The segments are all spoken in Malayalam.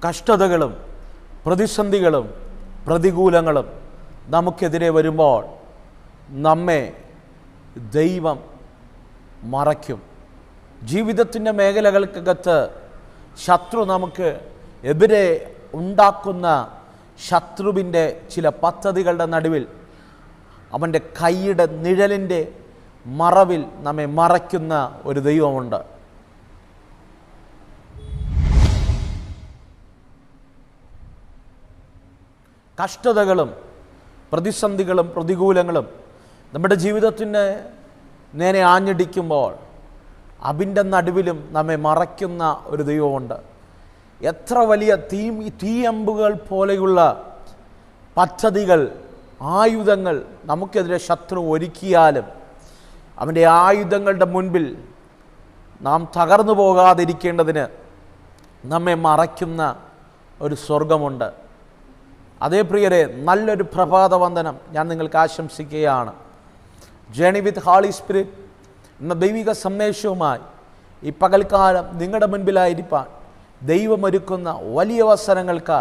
കഷ്ടതകളും പ്രതിസന്ധികളും പ്രതികൂലങ്ങളും നമുക്കെതിരെ വരുമ്പോൾ നമ്മെ ദൈവം മറയ്ക്കും. ജീവിതത്തിൻ്റെ മേഖലകൾക്കകത്ത് ശത്രു നമുക്ക് എതിരെ ഉണ്ടാക്കുന്ന ശത്രുവിൻ്റെ ചില പദ്ധതികളുടെ നടുവിൽ അവൻ്റെ കൈയുടെ നിഴലിൻ്റെ മറവിൽ നമ്മെ മറയ്ക്കുന്ന ഒരു ദൈവമുണ്ട്. കഷ്ടതകളും പ്രതിസന്ധികളും പ്രതികൂലങ്ങളും നമ്മുടെ ജീവിതത്തിന് നേരെ ആഞ്ഞടിക്കുമ്പോൾ അതിൻ്റെ നടുവിലും നമ്മെ മറയ്ക്കുന്ന ഒരു ദൈവമുണ്ട്. എത്ര വലിയ തീയമ്പുകൾ പോലെയുള്ള പദ്ധതികൾ, ആയുധങ്ങൾ നമുക്കെതിരെ ശത്രു ഒരുക്കിയാലും അവൻ്റെ ആയുധങ്ങളുടെ മുൻപിൽ നാം തകർന്നു പോകാതിരിക്കേണ്ടതിന് നമ്മെ മറയ്ക്കുന്ന ഒരു സ്വർഗമുണ്ട്. അതേ പ്രിയരെ, നല്ലൊരു പ്രഭാതവന്ദനം ഞാൻ നിങ്ങൾക്ക് ആശംസിക്കുകയാണ്. ജേണി വിത്ത് ഹോളി സ്പിരിറ്റ് എന്ന ദൈവിക സന്ദേശവുമായി ഈ പകൽക്കാലം നിങ്ങളുടെ മുൻപിലായിരിക്കാൻ ദൈവമൊരുക്കുന്ന വലിയ അവസരങ്ങൾക്ക്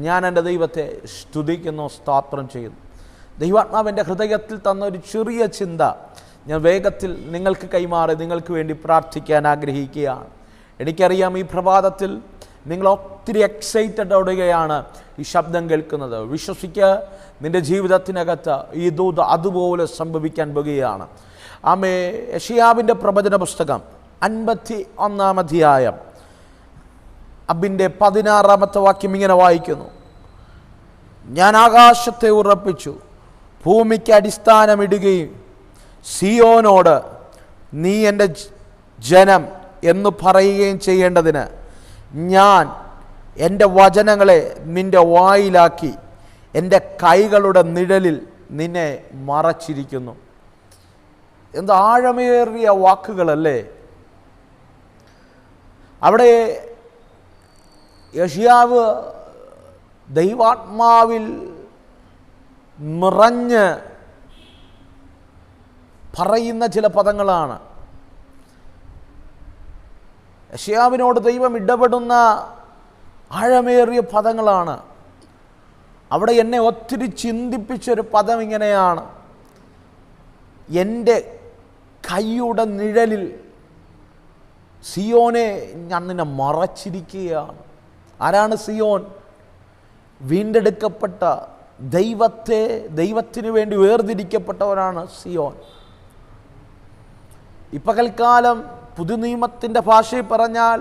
ഞാൻ എൻ്റെ ദൈവത്തെ സ്തുതിക്കുന്നു, സ്തോത്രം ചെയ്യുന്നു. ദൈവാത്മാവിൻ്റെ ഹൃദയത്തിൽ തന്ന ഒരു ചെറിയ ചിന്ത ഞാൻ വേഗത്തിൽ നിങ്ങൾക്ക് കൈമാറി നിങ്ങൾക്ക് വേണ്ടി പ്രാർത്ഥിക്കാൻ ആഗ്രഹിക്കുകയാണ്. എനിക്കറിയാം ഈ പ്രഭാതത്തിൽ നിങ്ങൾ ഒത്തിരി എക്സൈറ്റഡോടുകയാണ് ഈ ശബ്ദം കേൾക്കുന്നത്. വിശ്വസിക്കുക, നിൻ്റെ ജീവിതത്തിനകത്ത് ഈ ദൂത് അതുപോലെ സംഭവിക്കാൻ പോകുകയാണ്. ആമേ. യെശയ്യാവിൻ്റെ പ്രവചന പുസ്തകം 51-ാം അധ്യായം അതിൻ്റെ 16-ാമത്തെ വാക്യം ഇങ്ങനെ വായിക്കുന്നു: ഞാൻ ആകാശത്തെ ഉറപ്പിച്ചു, ഭൂമിക്ക് അടിസ്ഥാനമിടുകയും സിയോനോട് നീ എൻ്റെ ജനം എന്ന് പറയുകയും ചെയ്യേണ്ടതിന് ഞാൻ എൻ്റെ വചനങ്ങളെ നിൻ്റെ വായിലാക്കി എൻ്റെ കൈകളുടെ നിഴലിൽ നിന്നെ മറച്ചിരിക്കുന്നു. എന്ത് ആഴമേറിയ വാക്കുകളല്ലേ! അവിടെ യെശയ്യാവ് ദൈവാത്മാവിൽ നിറഞ്ഞ് പറയുന്ന ചില പദങ്ങളാണ്. യെശയ്യാവിനോട് ദൈവം ഇടപെടുന്ന ആഴമേറിയ പദങ്ങളാണ്. അവിടെ എന്നെ ഒത്തിരി ചിന്തിപ്പിച്ചൊരു പദം ഇങ്ങനെയാണ്: എൻ്റെ കൈയുടെ നിഴലിൽ സിയോനെ ഞാൻ നിന്നെ മറച്ചിരിക്കുകയാണ്. ആരാണ് സിയോൻ? വീണ്ടെടുക്കപ്പെട്ട ദൈവത്തിന് വേണ്ടി വേർതിരിക്കപ്പെട്ടവരാണ് സിയോൻ. ഈ പകൽക്കാലം പുതുനിയമത്തിൻ്റെ ഭാഷയിൽ പറഞ്ഞാൽ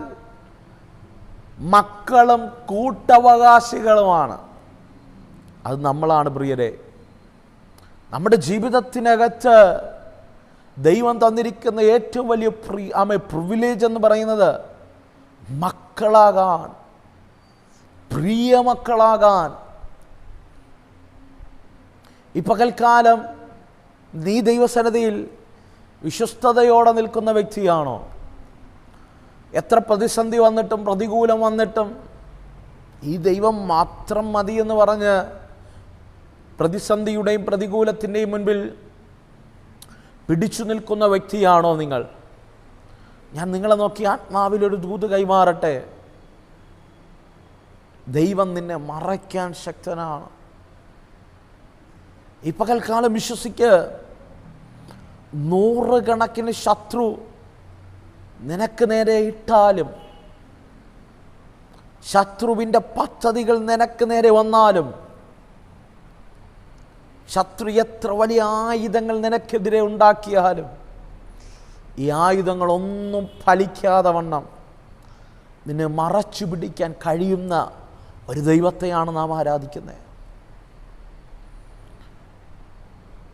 മക്കളും കൂട്ടവകാശികളുമാണ്. അത് നമ്മളാണ് പ്രിയരെ. നമ്മുടെ ജീവിതത്തിനകത്ത് ദൈവം തന്നിരിക്കുന്ന ഏറ്റവും വലിയ പ്രിവിലേജ് എന്ന് പറയുന്നത് മക്കളാകാൻ, പ്രിയ മക്കളാകാൻ. ഈ പകൽക്കാലം നീ ദൈവസന്നിധിയിൽ വിശ്വസ്തയോടെ നിൽക്കുന്ന വ്യക്തിയാണോ? എത്ര പ്രതിസന്ധി വന്നിട്ടും പ്രതികൂലം വന്നിട്ടും ഈ ദൈവം മാത്രം മതി എന്ന് പറഞ്ഞ് പ്രതിസന്ധിയുടെയും പ്രതികൂലത്തിൻ്റെയും മുൻപിൽ പിടിച്ചു നിൽക്കുന്ന വ്യക്തിയാണോ നിങ്ങൾ? ഞാൻ നിങ്ങളെ നോക്കി ആത്മാവിലൊരു ദൂത് കൈമാറട്ടെ. ദൈവം നിന്നെ മറയ്ക്കാൻ ശക്തനാണ്. ഈ പകൽക്കാലം വിശ്വസിക്ക്, 100 കണക്കിന് ശത്രു നിനക്ക് നേരെ ഇട്ടാലും, ശത്രുവിൻ്റെ പദ്ധതികൾ നിനക്ക് നേരെ വന്നാലും, ശത്രു എത്ര വലിയ ആയുധങ്ങൾ നിനക്കെതിരെ ഉണ്ടാക്കിയാലും, ഈ ആയുധങ്ങളൊന്നും ഫലിക്കാതെ വണ്ണം നിന്നെ മറച്ചു പിടിക്കാൻ കഴിയുന്ന ഒരു ദൈവത്തെയാണ് നാം ആരാധിക്കുന്നത്.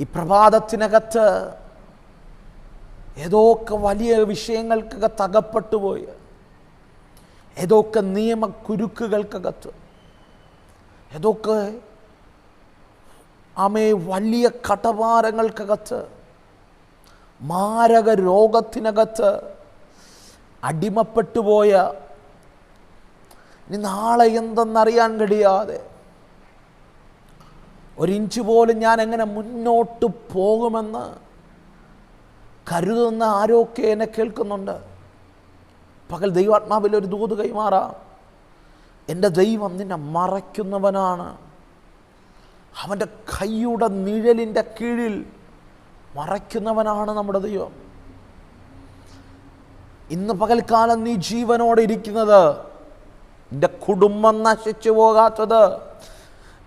ഈ പ്രഭാതത്തിനകത്ത് ഏതൊക്കെ വലിയ വിഷയങ്ങൾക്കകത്ത് അകപ്പെട്ടു പോയി, ഏതൊക്കെ നിയമക്കുരുക്കുകൾക്കകത്ത്, ഏതൊക്കെ വലിയ കടഭാരങ്ങൾക്കകത്ത്, മാരക രോഗത്തിനകത്ത് അടിമപ്പെട്ടുപോയ, ഇനി നാളെ എന്തെന്നറിയാൻ കഴിയാതെ, ഒരിഞ്ച് പോലും ഞാൻ എങ്ങനെ മുന്നോട്ട് പോകുമെന്ന് കരുതുന്ന ആരൊക്കെ എന്നെ കേൾക്കുന്നുണ്ട്. പകൽ ദൈവാത്മാവിൽ ഒരു ദൂത് കൈമാറാം. എൻ്റെ ദൈവം നിന്നെ മറയ്ക്കുന്നവനാണ്. അവൻ്റെ കൈയുടെ നിഴലിൻ്റെ കീഴിൽ മറയ്ക്കുന്നവനാണ് നമ്മുടെ ദൈവം. ഇന്ന് പകൽക്കാലം നീ ജീവനോടെ ഇരിക്കുന്നത്, നിന്റെ കുടുംബം നശിച്ചു പോകാത്തത്,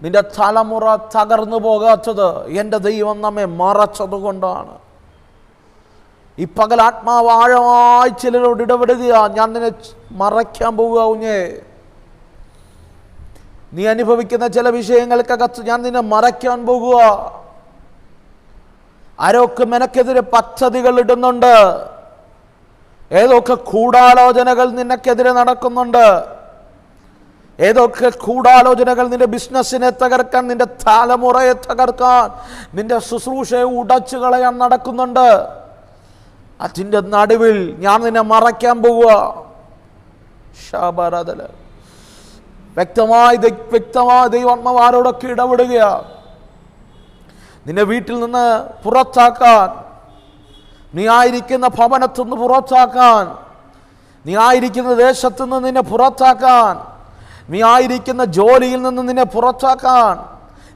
നിന്റെ തലമുറ തകർന്നു പോകാത്തത് എൻ്റെ ദൈവം നമ്മെ മറച്ചത് കൊണ്ടാണ്. ഈ പകൽ ആത്മാവ് ആഴമായി ചിലരോട് ഇടപെടുക, ഞാൻ നിന്നെ മറയ്ക്കാൻ പോവുക കുഞ്ഞേ. നീ അനുഭവിക്കുന്ന ചില വിഷയങ്ങൾക്കകത്ത് ഞാൻ നിന്നെ മറയ്ക്കാൻ പോകുക. ആരൊക്കെ നിനക്കെതിരെ പദ്ധതികൾ ഇടുന്നുണ്ട്, ഏതൊക്കെ ഗൂഢാലോചനകൾ നിനക്കെതിരെ നടക്കുന്നുണ്ട്, ഏതൊക്കെ ഗൂഢാലോചനകൾ നിന്റെ ബിസിനസ്സിനെ തകർക്കാൻ, നിന്റെ തലമുറയെ തകർക്കാൻ, നിന്റെ ശുശ്രൂഷയെ ഉടച്ചു കളയാൻ നടക്കുന്നുണ്ട്. അതിൻ്റെ നടുവിൽ ഞാൻ നിന്നെ മറയ്ക്കാൻ പോവുക. ശബരതല വ്യക്തമായി ദൈവാത്മാവ് ആരോടൊക്കെ ഇടപെടുക. നിന്നെ വീട്ടിൽ നിന്ന് പുറത്താക്കാൻ, നീ ആയിരിക്കുന്ന ഭവനത്തു നിന്ന് പുറത്താക്കാൻ, നീ ആയിരിക്കുന്ന ദേശത്തു നിന്ന് നിന്നെ പുറത്താക്കാൻ, നീ ആയിരിക്കുന്ന ജോലിയിൽ നിന്ന് നിന്നെ പുറത്താക്കാൻ,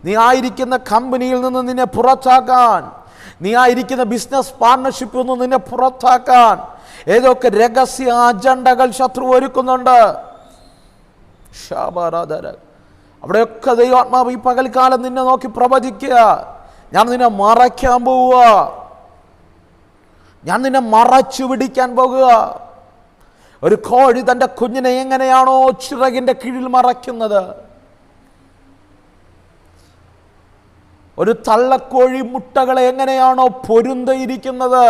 നീ ആയിരിക്കുന്ന കമ്പനിയിൽ നിന്ന് നിന്നെ പുറത്താക്കാൻ, നീ ആയിരിക്കുന്ന ബിസിനസ് പാർട്ണർഷിപ്പിൽ നിന്ന് നിന്നെ പുറത്താക്കാൻ ഏതൊക്കെ രഹസ്യ അജണ്ടകൾ ശത്രു ഒരുക്കുന്നുണ്ട്. അവിടെയൊക്കെ ദൈവാത്മാവ് ഈ പകൽക്കാലം നിന്നെ നോക്കി പ്രവചിക്കുക, ഞാൻ നിന്നെ മറയ്ക്കാൻ പോവുക, ഞാൻ നിന്നെ മറച്ചു പിടിക്കാൻ പോകുക. ഒരു കോഴി തൻ്റെ കുഞ്ഞിനെ എങ്ങനെയാണോ ചിറകിൻ്റെ കീഴിൽ മറയ്ക്കുന്നത്, ഒരു തള്ളക്കോഴി മുട്ടകളെ എങ്ങനെയാണോ പൊരുന്തയിരിക്കുന്നത്,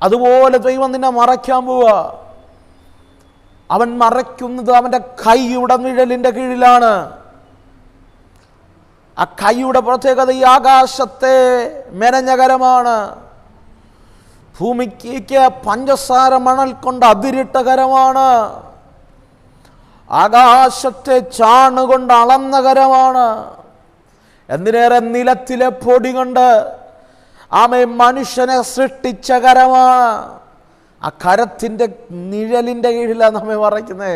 അതുപോലെ ദൈവം നിന്നെ മറയ്ക്കാൻ പോവുക. അവൻ മറയ്ക്കുന്നത് അവൻ്റെ കൈയുടെ നിഴലിൻ്റെ കീഴിലാണ്. ആ കൈയുടെ പ്രത്യേകത ഈ ആകാശത്തെ മെനഞ്ഞകരമാണ്. ഭൂമിക്ക് പഞ്ചസാര മണൽ കൊണ്ട് അതിരിട്ട കരമാണ്. ആകാശത്തെ ചാണുകൊണ്ട് അളന്ന കരമാണ്. എന്തിനേറെ നിലത്തിലെ പൊടി കൊണ്ട് ആമേ മനുഷ്യനെ സൃഷ്ടിച്ച കരമാണ്. ആ കരത്തിൻ്റെ നിഴലിൻ്റെ കീഴിലാണ് നമ്മെ മറയ്ക്കുന്നേ.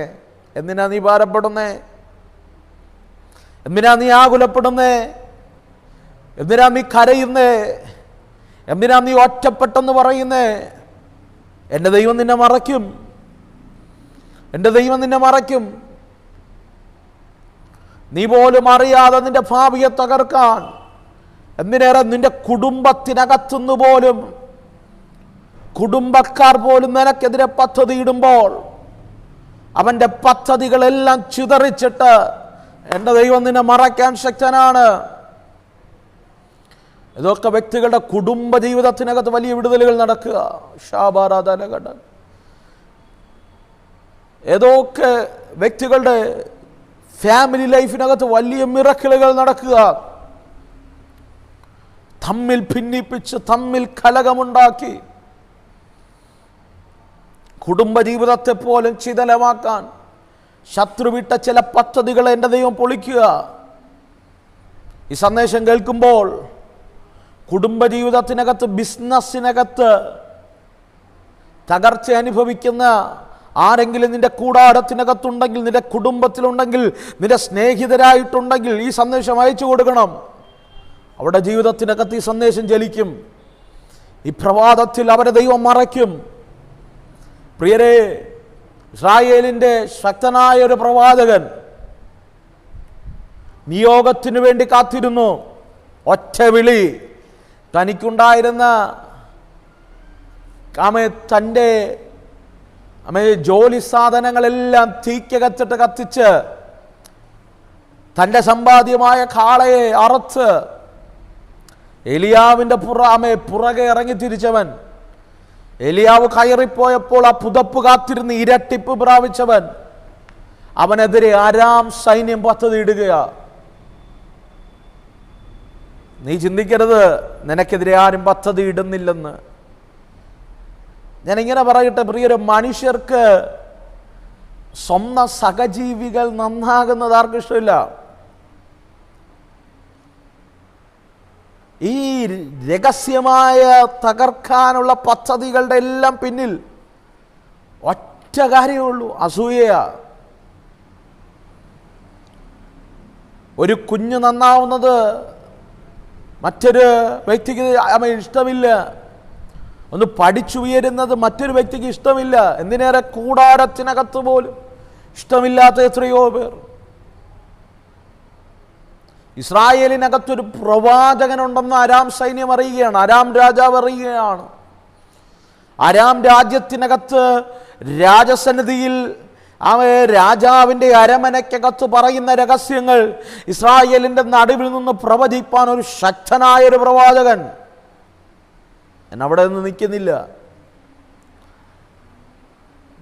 എന്തിനാ നീ ഭാരപ്പെടുന്നേ? എന്തിനാ നീ ആകുലപ്പെടുന്നേ? എന്തിനാ നീ കരയുന്നേ? എന്തിനാ നീ ഒറ്റപ്പെട്ടെന്ന് പറയുന്നേ? എൻ്റെ ദൈവം നിന്നെ മറയ്ക്കും, എൻ്റെ ദൈവം നിന്നെ മറയ്ക്കും. നീ പോലും അറിയാതെ നിന്റെ ഭാവിയെ തകർക്കാൻ, എന്തിനേറെ നിന്റെ കുടുംബത്തിനകത്തുനിന്ന് പോലും കുടുംബക്കാർ പോലും നിനക്കെതിരെ പദ്ധതി ഇടുമ്പോൾ അവൻ്റെ പദ്ധതികളെല്ലാം ചിതറിച്ചിട്ട് എൻ്റെ ദൈവം നിന്നെ മറയ്ക്കാൻ ശക്തനാണ്. ഇതൊക്കെ വ്യക്തികളുടെ കുടുംബ ജീവിതത്തിനകത്ത് വലിയ വിടുതലുകൾ നടക്കുക. ഷാബാരാധനകട ഏതൊക്കെ വ്യക്തികളുടെ ഫാമിലി ലൈഫിനകത്ത് വലിയ മിറക്കിളുകൾ നടക്കുക. തമ്മിൽ ഭിന്നിപ്പിച്ച് തമ്മിൽ കലഹമുണ്ടാക്കി കുടുംബജീവിതത്തെ പോലും ശിഥിലമാക്കാൻ ശത്രുവിട്ട ചില പദ്ധതികളെ എൻ്റെ ദൈവം പൊളിക്കുക. ഈ സന്ദേശം കേൾക്കുമ്പോൾ കുടുംബജീവിതത്തിനകത്ത്, ബിസിനസ്സിനകത്ത് തകർച്ച അനുഭവിക്കുന്ന ആരെങ്കിലും നിന്റെ കൂടാരത്തിനകത്തുണ്ടെങ്കിൽ, നിന്റെ കുടുംബത്തിലുണ്ടെങ്കിൽ, നിന്റെ സ്നേഹിതരായിട്ടുണ്ടെങ്കിൽ ഈ സന്ദേശം അയച്ചു കൊടുക്കണം. അവരുടെ ജീവിതത്തിനകത്ത് ഈ സന്ദേശം ജലിക്കും. ഈ പ്രഭാതത്തിൽ അവരെ ദൈവം മറയ്ക്കും. പ്രിയരെ, ഇസ്രായേലിൻ്റെ ശക്തനായ ഒരു പ്രവാചകൻ നിയോഗത്തിനു വേണ്ടി കാത്തിരുന്നു. ഒറ്റ വിളി. തനിക്കുണ്ടായിരുന്ന തൻ്റെ ജോലി സാധനങ്ങളെല്ലാം തീക്കകത്തിട്ട് കത്തിച്ച് തൻ്റെ സമ്പാദ്യമായ കാളയെ അറുത്ത് എലിയാവിൻ്റെ പുറകെ ഇറങ്ങി തിരിച്ചവൻ, എലിയാവ് കയറിപ്പോയപ്പോൾ ആ പുതപ്പ് കാത്തിരുന്ന് ഇരട്ടിപ്പ് പ്രാപിച്ചവൻ, അവനെതിരെ ആരാം സൈന്യം പദ്ധതി ഇടുക. നീ ചിന്തിക്കരുത് നിനക്കെതിരെ ആരും പദ്ധതി ഇടുന്നില്ലെന്ന്. ഞാനിങ്ങനെ പറയട്ടെ പ്രിയരെ, മനുഷ്യർക്ക് സ്വന്തം സഹജീവികൾ നന്നാകുന്നത് ആർക്കും ഇഷ്ടമില്ല. ഈ രഹസ്യമായ തകർക്കാനുള്ള പദ്ധതികളുടെ എല്ലാം പിന്നിൽ ഒറ്റ ഒറ്റ കാര്യമുള്ളൂ, അസൂയയാ. ഒരു കുഞ്ഞ് നന്നാവുന്നത് മറ്റൊരു വ്യക്തിക്ക് ഇഷ്ടമില്ല. ഒന്ന് പഠിച്ചുയരുന്നത് മറ്റൊരു വ്യക്തിക്ക് ഇഷ്ടമില്ല. എന്തിനേറെ കൂടാരത്തിനകത്ത് പോലും ഇഷ്ടമില്ലാത്ത എത്രയോ പേർ. ഇസ്രായേലിനകത്തൊരു പ്രവാചകനുണ്ടെന്ന് അരാം സൈന്യം അറിയുകയാണ്, അരാം രാജാവ് അറിയുകയാണ്. അരാം രാജ്യത്തിനകത്ത് രാജസന്നിധിയിൽ രാജാവിൻ്റെ അരമനയ്ക്കകത്ത് പറയുന്ന രഹസ്യങ്ങൾ ഇസ്രായേലിൻ്റെ നടുവിൽ നിന്ന് പ്രവചിപ്പാൻ ഒരു ശക്തനായൊരു പ്രവാചകൻ അവിടെ നിന്ന് നിൽക്കുന്നില്ല.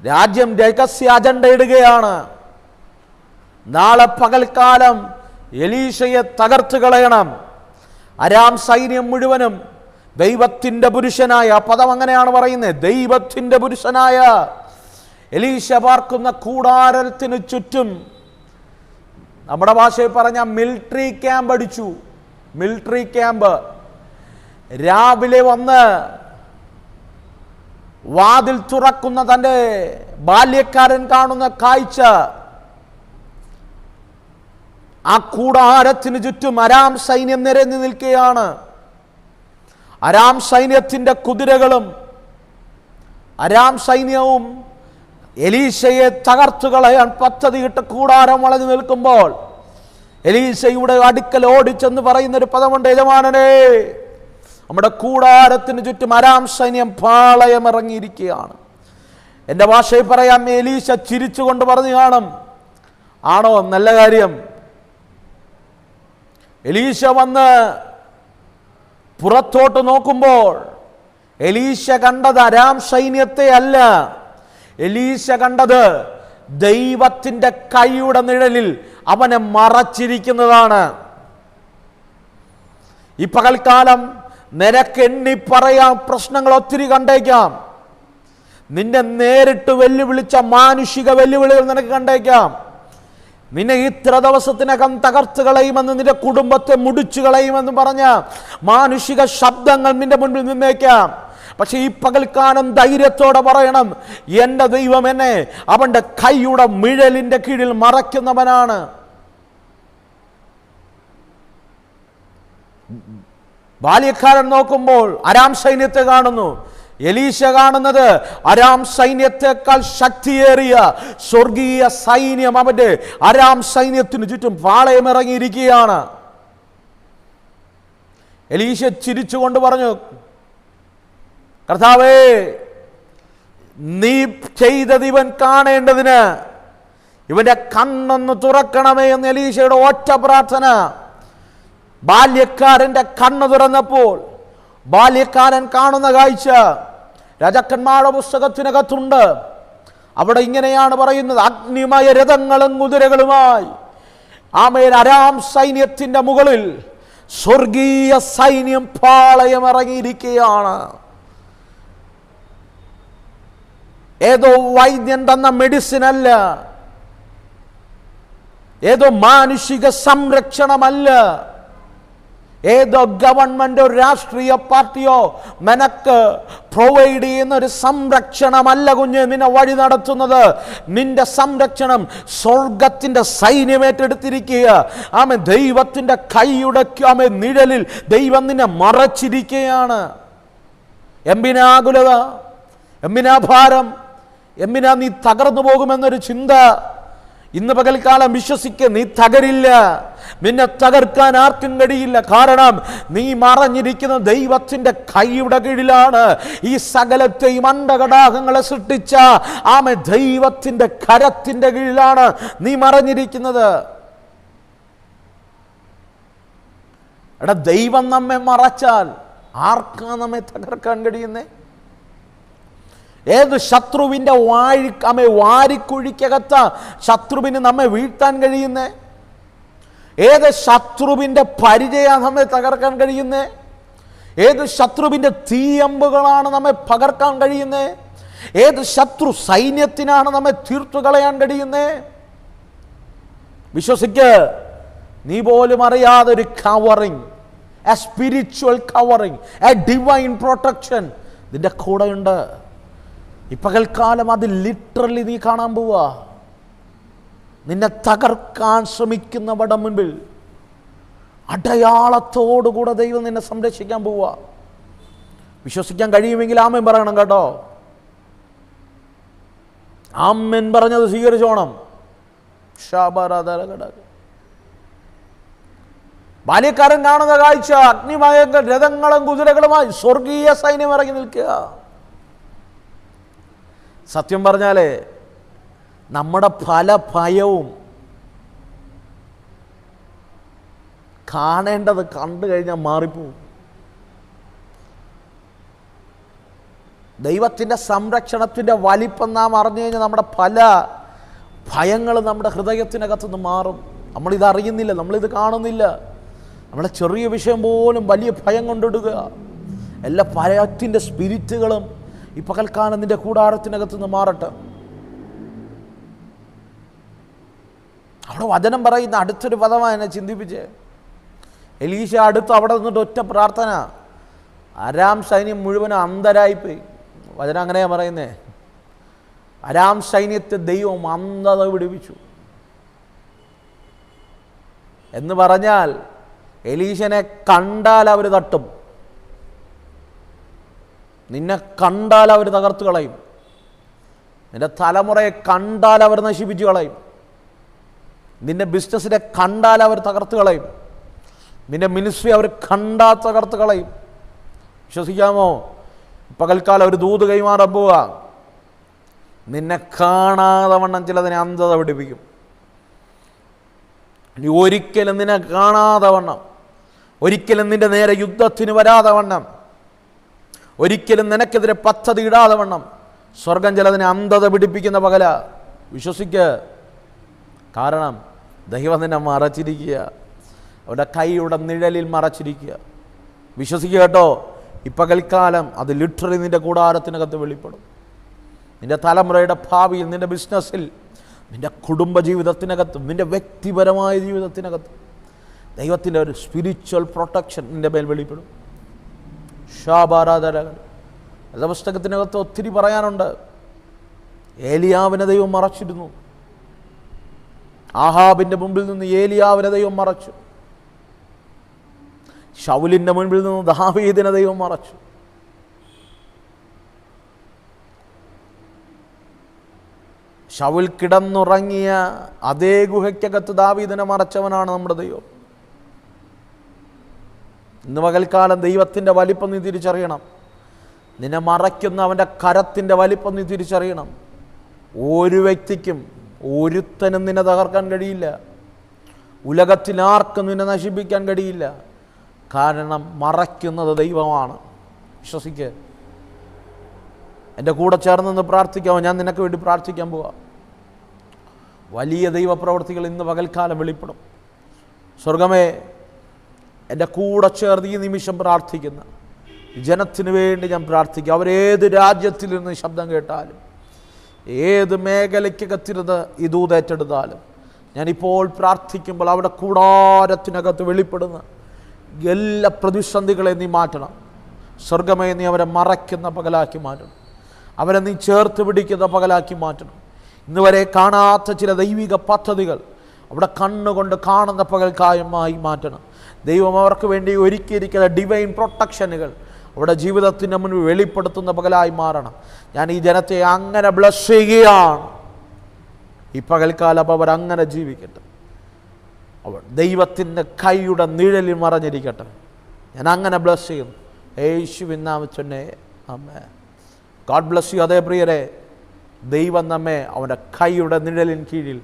രാജ്യം രഹസ്യ അജണ്ട ഇടുകയാണ്. നാളെ പകൽക്കാലം എലീശയെ തകർത്ത് കളയണം. അരാം സൈന്യം മുഴുവനും ദൈവത്തിൻ്റെ പുരുഷനായ, പദം അങ്ങനെയാണ് പറയുന്നത്, ദൈവത്തിൻ്റെ പുരുഷനായ എലീശ പാർക്കുന്ന കൂടാരത്തിന് ചുറ്റും, നമ്മുടെ ഭാഷയിൽ പറഞ്ഞ മിലിറ്ററി ക്യാമ്പ് അടിച്ചു. Military camp. രാവിലെ വന്ന് വാതിൽ തുറക്കുന്ന തൻ്റെ ബാല്യക്കാരൻ കാണുന്ന കാഴ്ച, ആ കൂടാരത്തിന് ചുറ്റും അരാം സൈന്യം നിരന്നു നിൽക്കുകയാണ്. അരാം സൈന്യത്തിൻ്റെ കുതിരകളും അരാം സൈന്യവും എലീശയെ തകർത്തു കളയാൻ പദ്ധതിയിട്ട് കൂടാരം വളഞ്ഞു നിൽക്കുമ്പോൾ എലീശയുടെ അടുക്കൽ ഓടിച്ചെന്ന് പറയുന്നൊരു പദമുണ്ട്, യജമാനനെ, നമ്മുടെ കൂടാരത്തിന് ചുറ്റും അരാം സൈന്യം പാളയമിറങ്ങിയിരിക്കുകയാണ്. എൻ്റെ ഭാഷയിൽ പറയാം, എലീശ ചിരിച്ചുകൊണ്ട് പറഞ്ഞു കാണും, ആണോ, നല്ല കാര്യം. എലീശ വന്ന് പുറത്തോട്ട് നോക്കുമ്പോൾ എലീശ കണ്ടത് അരാം സൈന്യത്തെ അല്ല, എലീശ കണ്ടത് ദൈവത്തിൻ്റെ കൈയുടെ നിഴലിൽ അവനെ മറച്ചിരിക്കുന്നതാണ്. ഈ പകൽക്കാലം നിനക്ക് എണ്ണി പറയാം പ്രശ്നങ്ങൾ ഒത്തിരി കണ്ടേക്കാം. നിന്നെ നേരിട്ട് വെല്ലുവിളിച്ച മാനുഷിക വെല്ലുവിളികൾ നിനക്ക് കണ്ടേക്കാം. നിന്നെ ഇത്ര ദിവസത്തിനകം തകർത്ത് കളയുമെന്ന്, നിന്റെ കുടുംബത്തെ മുടിച്ചു കളയുമെന്ന് പറഞ്ഞ മാനുഷിക ശബ്ദങ്ങൾ നിന്റെ മുൻപിൽ നിന്നേക്കാം. പക്ഷെ ഈ പകൽക്കാലം ധൈര്യത്തോടെ പറയണം, എൻ്റെ ദൈവം എന്നെ അവൻ്റെ കൈയുടെ നിഴലിൻ്റെ കീഴിൽ മറയ്ക്കുന്നവനാണ്. ബാല്യക്കാരൻ നോക്കുമ്പോൾ അരാം സൈന്യത്തെ കാണുന്നു. എലീശ കാണുന്നത് അരാം സൈന്യത്തെക്കാൾ ശക്തിയേറിയ സ്വർഗീയ സൈന്യം അവന്റെ അരാം സൈന്യത്തിന് ചുറ്റും പാളയമിറങ്ങിയിരിക്കുകയാണ്. എലീശ ചിരിച്ചുകൊണ്ട് പറഞ്ഞു, കർത്താവേ, നീ ചെയ്തത് ഇവൻ കാണേണ്ടതിന് ഇവന്റെ കണ്ണൊന്ന് തുറക്കണമേ എന്ന് എലീശയുടെ ഒറ്റ പ്രാർത്ഥന. ബാല്യക്കാരന്റെ കണ്ണ് തുറന്നപ്പോൾ ബാല്യക്കാരൻ കാണുന്ന കാഴ്ച രാജാക്കന്മാരുടെ പുസ്തകത്തിനകത്തുണ്ട്. അവിടെ ഇങ്ങനെയാണ് പറയുന്നത്, അഗ്നിമയ രഥങ്ങളും കുതിരകളുമായി ആമേൻ അരാം സൈന്യത്തിന്റെ മുകളിൽ സ്വർഗീയ സൈന്യം പാളയമിറങ്ങിയിരിക്കുകയാണ്. ഏതോ വൈദ്യൻ തന്ന മെഡിസിൻ അല്ല, ഏതോ മാനുഷിക സംരക്ഷണമല്ല, ഏതോ ഗവൺമെന്റോ രാഷ്ട്രീയ പാർട്ടിയോ നിനക്ക് പ്രൊവൈഡ് ചെയ്യുന്ന ഒരു സംരക്ഷണമല്ല കുഞ്ഞ് നിന്നെ വഴി നടത്തുന്നത്. നിന്റെ സംരക്ഷണം സ്വർഗത്തിന്റെ സൈന്യം ഏറ്റെടുത്തിരിക്കുക. ആമേ ദൈവത്തിന്റെ കൈയുടെ ആമേ നിഴലിൽ ദൈവം നിന്നെ മറച്ചിരിക്കുകയാണ്. എന്തിനാ ആകുലത, എന്തിനാ ഭാരം, എന്തിനാ നീ തകർന്നു പോകുമെന്നൊരു ചിന്ത? ഇന്ന് പകൽക്കാലം വിശ്വസിക്കുക, നീ തകരില്ല. നിന്നെ തകർക്കാൻ ആർക്കും കഴിയില്ല. കാരണം നീ മറഞ്ഞിരിക്കുന്ന ദൈവത്തിന്റെ കൈയുടെ കീഴിലാണ്. ഈ സകലത്തെയും അണ്ടകടാഹങ്ങളെ സൃഷ്ടിച്ച ആമേ ദൈവത്തിന്റെ കരത്തിന്റെ കീഴിലാണ് നീ മറഞ്ഞിരിക്കുന്നത്. എടാ, ദൈവം നമ്മെ മറച്ചാൽ ആർക്കാ നമ്മെ തകർക്കാൻ കഴിയുന്നേ? ഏത് ശത്രുവിൻ്റെ വാരിക്കുഴിക്കകത്ത ശത്രുവിന് നമ്മെ വീഴ്ത്താൻ കഴിയുന്നേ? ഏത് ശത്രുവിൻ്റെ പരിചയമാണ് നമ്മെ തകർക്കാൻ കഴിയുന്നേ? ഏത് ശത്രുവിൻ്റെ തീയമ്പുകളാണ് നമ്മെ പകർക്കാൻ കഴിയുന്നേ? ഏത് ശത്രു സൈന്യത്തിനാണ് നമ്മെ തീർത്തു കളയാൻ കഴിയുന്നേ? വിശ്വസിക്ക്, നീ പോലും അറിയാതെ ഒരു covering, A spiritual covering, A divine protection നിന്റെ കൂടെയുണ്ട്. ഈ പകൽക്കാലം അത് ലിറ്ററലി നീ കാണാൻ പോവാ. നിന്നെ തകർക്കാൻ ശ്രമിക്കുന്നവരുടെ മുൻപിൽ അടയാളത്തോടുകൂടെ ദൈവം നിന്നെ സംരക്ഷിക്കാൻ പോവുക. വിശ്വസിക്കാൻ കഴിയുമെങ്കിൽ ആമേൻ പറയണം കേട്ടോ. ആമേൻ പറഞ്ഞത് സ്വീകരിച്ചോണം. ബാല്യക്കാരൻ കാണുന്ന കാഴ്ച അഗ്നിമയങ്ങൾ രഥങ്ങളും കുതിരകളുമായി സ്വർഗീയ സൈന്യം ഇറങ്ങി നിൽക്കുക. സത്യം പറഞ്ഞാലേ നമ്മുടെ പല ഭയവും കാണേണ്ടത് കണ്ടു കഴിഞ്ഞാൽ മാറിപ്പോവും. ദൈവത്തിൻ്റെ സംരക്ഷണത്തിൻ്റെ വലിപ്പം നാം അറിഞ്ഞു കഴിഞ്ഞാൽ നമ്മുടെ പല ഭയങ്ങളും നമ്മുടെ ഹൃദയത്തിനകത്തുനിന്ന് മാറും. നമ്മളിതറിയുന്നില്ല, നമ്മളിത് കാണുന്നില്ല. നമ്മളെ ചെറിയ വിഷയം പോലും വലിയ ഭയം കൊണ്ടിടുക. എല്ലാ ഭയത്തിൻ്റെ സ്പിരിറ്റുകളും ഈ പകൽക്കാലം നിൻ്റെ കൂടാരത്തിനകത്തുനിന്ന് മാറട്ടെ. അവിടെ വചനം പറയുന്ന അടുത്തൊരു പദമാണ് എന്നെ ചിന്തിപ്പിച്ചേ. എലീശ അടുത്ത് അവിടെ നിന്നിട്ട് ഒറ്റ പ്രാർത്ഥന, അരാം സൈന്യം മുഴുവനും അന്ധരായിപ്പോയി. വചനം അങ്ങനെയാണ് പറയുന്നേ. അരാം സൈന്യത്തെ ദൈവം അന്ധത വിടുവിച്ചു എന്ന് പറഞ്ഞാൽ എലീശനെ കണ്ടാൽ അവർ തട്ടും, നിന്നെ കണ്ടാൽ അവർ തകർത്ത് കളയും, നിന്റെ തലമുറയെ കണ്ടാൽ അവർ നശിപ്പിച്ചു കളയും, നിന്റെ ബിസിനസ്സിനെ കണ്ടാൽ അവർ തകർത്ത് കളയും, നിന്റെ മിനിസ്ട്രി അവർ കണ്ടാൽ തകർത്ത് കളയും. വിശ്വസിക്കാമോ? പകൽക്കാലം ഒരു ദൂത് കൈമാറാൻ പോവുക. നിന്നെ കാണാതെ വണ്ണം ചിലതിനെ അന്ധത പിടിപ്പിക്കും. നീ ഒരിക്കലും നിന്നെ കാണാതെ വണ്ണം, ഒരിക്കലും നിന്റെ നേരെ യുദ്ധത്തിന് വരാതെ വണ്ണം, ഒരിക്കലും നിനക്കെതിരെ പദ്ധതി ഇടാതെ വണ്ണം സ്വർഗം ചിലതിനെ അന്ധത പിടിപ്പിക്കുന്ന പകല. വിശ്വസിക്ക്. കാരണം ദൈവം നിന്നെ മറച്ചിരിക്കുക, അവരുടെ കൈയുടെ നിഴലിൽ മറച്ചിരിക്കുക. വിശ്വസിക്കുക കേട്ടോ. ഈ പകൽക്കാലം അത് ലിറ്ററലി നിൻ്റെ കൂടാരത്തിനകത്ത് വെളിപ്പെടും. നിൻ്റെ തലമുറയുടെ ഭാവിയിൽ, നിൻ്റെ ബിസിനസ്സിൽ, നിൻ്റെ കുടുംബജീവിതത്തിനകത്തും, നിൻ്റെ വ്യക്തിപരമായ ജീവിതത്തിനകത്തും ദൈവത്തിൻ്റെ ഒരു സ്പിരിച്വൽ പ്രൊട്ടക്ഷൻ നിൻ്റെ മേൽ വെളിപ്പെടും. ഷാബാരാധനകൾ പുസ്തകത്തിനകത്ത് ഒത്തിരി പറയാനുണ്ട്. ഏലിയാവിനെ ദൈവം മറച്ചിരുന്നു. ആഹാബിൻ്റെ മുമ്പിൽ നിന്ന് ഏലിയാവിനെ ദൈവം മറച്ചു. ശൗലിൻ്റെ മുൻപിൽ നിന്ന് ദാവീദിനെ ദൈവം മറച്ചു. ശൗൽ കിടന്നുറങ്ങിയ അതേ ഗുഹയ്ക്കകത്ത് ദാവീദിനെ മറച്ചവനാണ് നമ്മുടെ ദൈവം. ഇന്ന് പകൽക്കാലം ദൈവത്തിൻ്റെ വലിപ്പം നീ തിരിച്ചറിയണം. നിന്നെ മറയ്ക്കുന്ന അവൻ്റെ കരത്തിൻ്റെ വലിപ്പം നീ തിരിച്ചറിയണം. ഒരു വ്യക്തിക്കും ഒരുത്തനും നിന്നെ തകർക്കാൻ കഴിയില്ല. ഉലകത്തിൽ ആർക്കും നിന്നെ നശിപ്പിക്കാൻ കഴിയില്ല. കാരണം മറയ്ക്കുന്നത് ദൈവമാണ്. വിശ്വസിക്ക്. എൻ്റെ കൂടെ ചേർന്ന് പ്രാർത്ഥിക്കാമോ? ഞാൻ നിനക്ക് വേണ്ടി പ്രാർത്ഥിക്കാൻ പോവാം. വലിയ ദൈവപ്രവർത്തികൾ ഇന്ന് പകൽക്കാലം വെളിപ്പെടും. സ്വർഗമേ, എൻ്റെ കൂടെ ചേർന്ന് ഈ നിമിഷം പ്രാർത്ഥിക്കുന്ന ജനത്തിന് വേണ്ടി ഞാൻ പ്രാർത്ഥിക്കാം. അവരേത് രാജ്യത്തിൽ നിന്ന് ശബ്ദം കേട്ടാലും, ഏത് മേഖലയ്ക്കകത്തിരുന്ന് ഈ ദൂത് ഏറ്റെടുത്താലും, ഞാനിപ്പോൾ പ്രാർത്ഥിക്കുമ്പോൾ അവിടെ കൂടാരത്തിനകത്ത് വെളിപ്പെടുന്ന എല്ലാ പ്രതിസന്ധികളെ നീ മാറ്റണം. സ്വർഗമേ, നീ അവരെ മറയ്ക്കുന്ന പകലാക്കി മാറ്റണം. അവരെ നീ ചേർത്ത് പിടിക്കുന്ന പകലാക്കി മാറ്റണം. ഇന്ന് വരെ കാണാത്ത ചില ദൈവിക പദ്ധതികൾ അവിടെ കണ്ണുകൊണ്ട് കാണുന്ന പകൽക്കായമായി മാറ്റണം. ദൈവം അവർക്ക് വേണ്ടി ഒരുക്കിയിരിക്കുന്ന ഡിവൈൻ പ്രൊട്ടക്ഷനുകൾ അവിടെ ജീവിതത്തിൻ്റെ മുൻപിൽ വെളിപ്പെടുത്തുന്ന പകലായി മാറണം. ഞാൻ ഈ ജനത്തെ അങ്ങനെ ബ്ലസ് ചെയ്യുകയാണ്. ഈ പകൽക്കാലം അവരങ്ങനെ ജീവിക്കട്ടെ. അവർ ദൈവത്തിൻ്റെ കൈയുടെ നിഴലിൽ മറഞ്ഞിരിക്കട്ടെ. ഞാൻ അങ്ങനെ ബ്ലസ് ചെയ്യുന്നു. യേശുവിൻ നാമത്തിൽ ആമേൻ. God bless you. അതേ പ്രിയരെ, ദൈവം നമ്മെ അവൻ്റെ കൈയുടെ നിഴലിൻ കീഴിൽ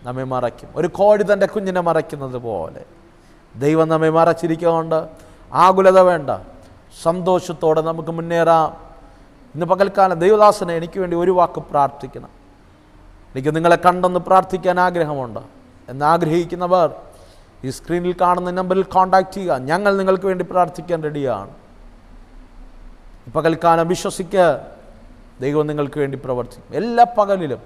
നമ്മെ മറയ്ക്കും. ഒരു കോഴി തൻ്റെ കുഞ്ഞിനെ മറയ്ക്കുന്നത് പോലെ ദൈവം നമ്മെ മറച്ചിരിക്കുകൊണ്ട് ആകുലത വേണ്ട. സന്തോഷത്തോടെ നമുക്ക് മുന്നേറാം. ഇന്ന് പകൽക്കാലം ദൈവദാസനെ എനിക്ക് വേണ്ടി ഒരു വാക്ക് പ്രാർത്ഥിക്കണം. എനിക്ക് നിങ്ങളെ കണ്ടെന്ന് പ്രാർത്ഥിക്കാൻ ആഗ്രഹമുണ്ട് എന്നാഗ്രഹിക്കുന്നവർ ഈ സ്ക്രീനിൽ കാണുന്ന നമ്പറിൽ കോൺടാക്റ്റ് ചെയ്യുക. ഞങ്ങൾ നിങ്ങൾക്ക് വേണ്ടി പ്രാർത്ഥിക്കാൻ റെഡിയാണ്. പകൽക്കാലം വിശ്വസിക്കുക, ദൈവം നിങ്ങൾക്ക് വേണ്ടി പ്രവർത്തിക്കും. എല്ലാ പകലിലും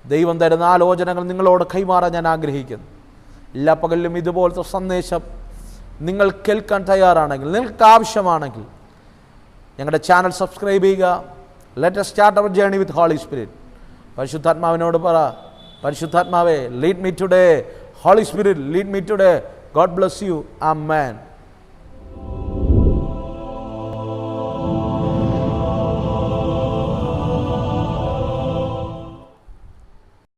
ദൈവം തരുന്ന ആലോചനകൾ നിങ്ങളോട് കൈമാറാൻ ഞാൻ ആഗ്രഹിക്കുന്നു. എല്ലാ പകലിലും ഇതുപോലത്തെ സന്ദേശം നിങ്ങൾ കേൾക്കാൻ തയ്യാറാണെങ്കിൽ, നിങ്ങൾക്ക് ആവശ്യമാണെങ്കിൽ ഞങ്ങളുടെ ചാനൽ സബ്സ്ക്രൈബ് ചെയ്യുക, let us start our journey with Holy Spirit. പരിശുദ്ധാത്മാവിനോട് പറ, പരിശുദ്ധാത്മാവേ, lead me today. Holy Spirit, lead me today. God bless you. Amen.